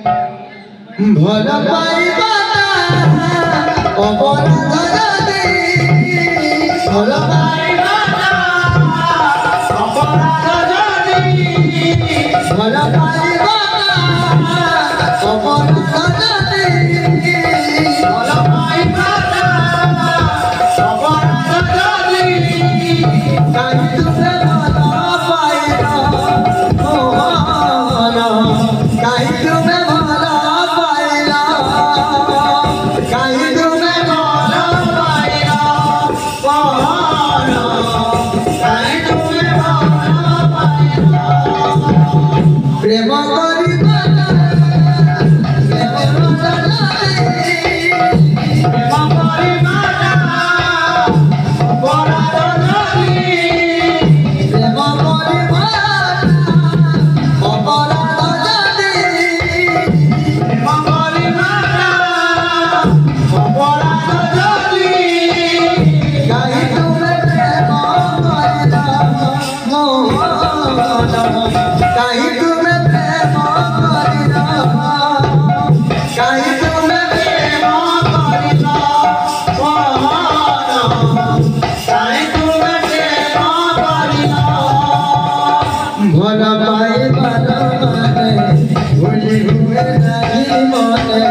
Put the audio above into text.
भल पाइबा अपराध भल पाइबा अपराध भल पाइबा अपराध भल पाइबा अपराध कहीं तुमने भला पाइबा कहीं तुमने भला पाइला कहीं तुमने भला पाइला कहीं तुमने भला पाइला प्रेम करिबा भला पाए भला माने भूली हुए नहीं माने